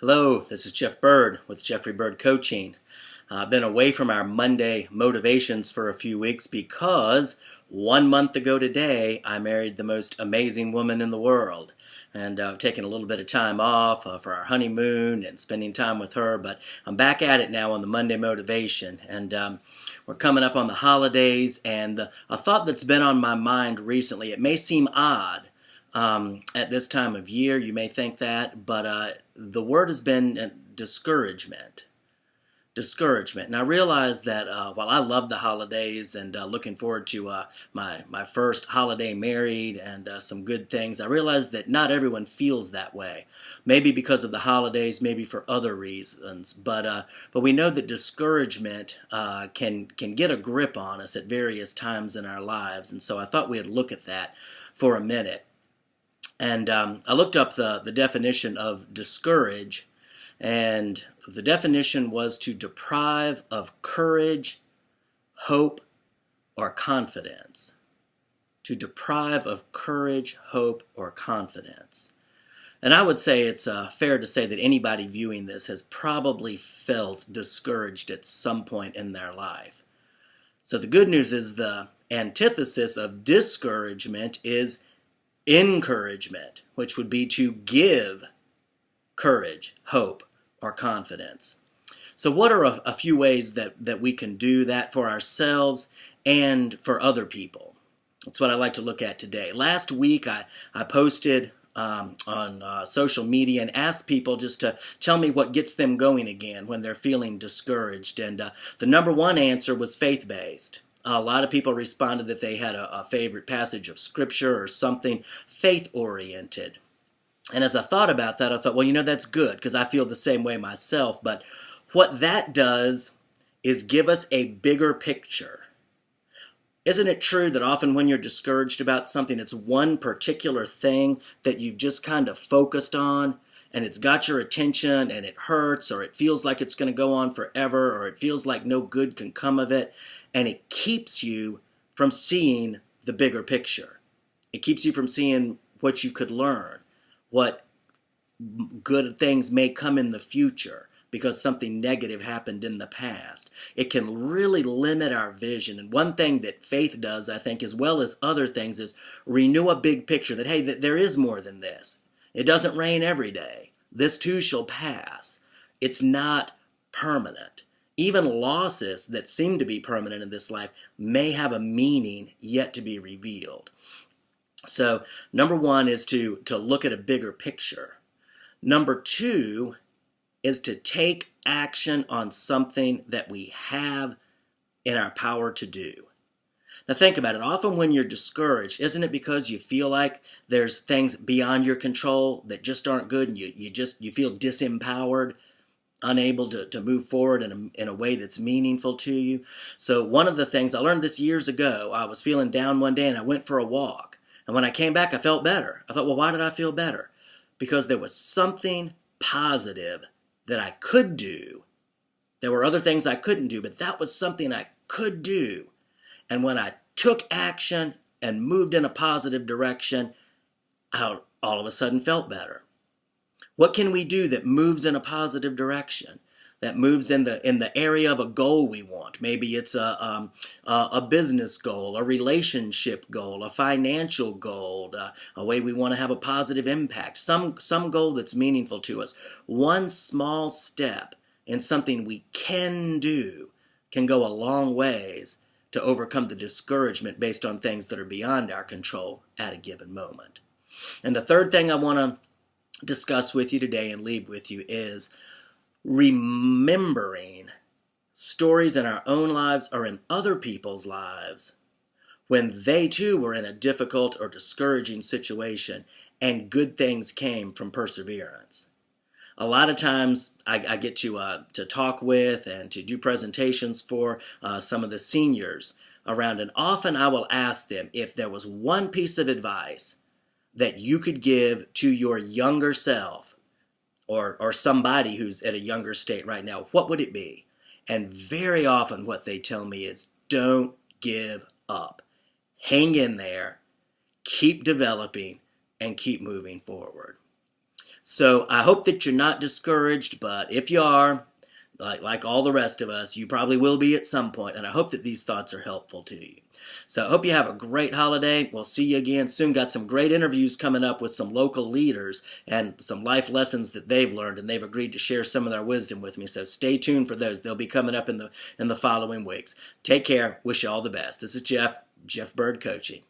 Hello, this is Jeff Bird with Jeffrey Bird Coaching. I've been away from our Monday motivations for a few weeks because 1 month ago today I married the most amazing woman in the world. And I've taken a little bit of time off for our honeymoon and spending time with her, but I'm back at it now on the Monday motivation. And we're coming up on the holidays, and a thought that's been on my mind recently, it may seem odd at this time of year. You may think that, but the word has been discouragement. Discouragement. And I realize that while I love the holidays and looking forward to my first holiday married and some good things, I realize that not everyone feels that way. Maybe because of the holidays, maybe for other reasons. But we know that discouragement can get a grip on us at various times in our lives. And so I thought we'd look at that for a minute. And I looked up the definition of discourage, and the definition was to deprive of courage, hope, or confidence. To deprive of courage, hope, or confidence. And I would say it's fair to say that anybody viewing this has probably felt discouraged at some point in their life. So the good news is the antithesis of discouragement is encouragement, which would be to give courage, hope, or confidence. So what are a few ways that we can do that for ourselves and for other people? That's what I'd like to look at today. Last week I posted on social media and asked people just to tell me what gets them going again when they're feeling discouraged. And the number one answer was faith-based. A lot of people responded that they had a favorite passage of scripture or something faith-oriented. And as I thought about that, I thought, well, that's good because I feel the same way myself. But what that does is give us a bigger picture. Isn't it true that often when you're discouraged about something, it's one particular thing that you've just kind of focused on, and it's got your attention, and it hurts, or it feels like it's going to go on forever, or it feels like no good can come of it, and it keeps you from seeing the bigger picture. It keeps you from seeing what you could learn, what good things may come in the future because something negative happened in the past. It can really limit our vision. And one thing that faith does, I think, as well as other things, is renew a big picture that, hey, that there is more than this. It doesn't rain every day. This too shall pass. It's not permanent. Even losses that seem to be permanent in this life may have a meaning yet to be revealed. So number one is to look at a bigger picture. Number two is to take action on something that we have in our power to do. Now think about it. Often when you're discouraged, isn't it because you feel like there's things beyond your control that just aren't good, and you feel disempowered, unable to move forward in a way that's meaningful to you? So one of the things, I learned this years ago, I was feeling down one day and I went for a walk. And when I came back, I felt better. I thought, well, why did I feel better? Because there was something positive that I could do. There were other things I couldn't do, but that was something I could do. And when I took action and moved in a positive direction, I all of a sudden felt better. What can we do that moves in a positive direction? That moves in the area of a goal we want. Maybe it's a business goal, a relationship goal, a financial goal, a way we want to have a positive impact, some goal that's meaningful to us. One small step in something we can do can go a long ways to overcome the discouragement based on things that are beyond our control at a given moment. And the third thing I want to discuss with you today and leave with you is remembering stories in our own lives or in other people's lives when they too were in a difficult or discouraging situation and good things came from perseverance. A lot of times I get to talk with and to do presentations for some of the seniors around, and often I will ask them if there was one piece of advice that you could give to your younger self or somebody who's at a younger state right now, what would it be? And very often what they tell me is, don't give up. Hang in there, keep developing, and keep moving forward. So I hope that you're not discouraged, but if you are, like all the rest of us, you probably will be at some point, and I hope that these thoughts are helpful to you. So I hope you have a great holiday. We'll see you again soon. Got some great interviews coming up with some local leaders and some life lessons that they've learned, and they've agreed to share some of their wisdom with me. So stay tuned for those. They'll be coming up in the following weeks. Take care. Wish you all the best. This is Jeff Bird Coaching.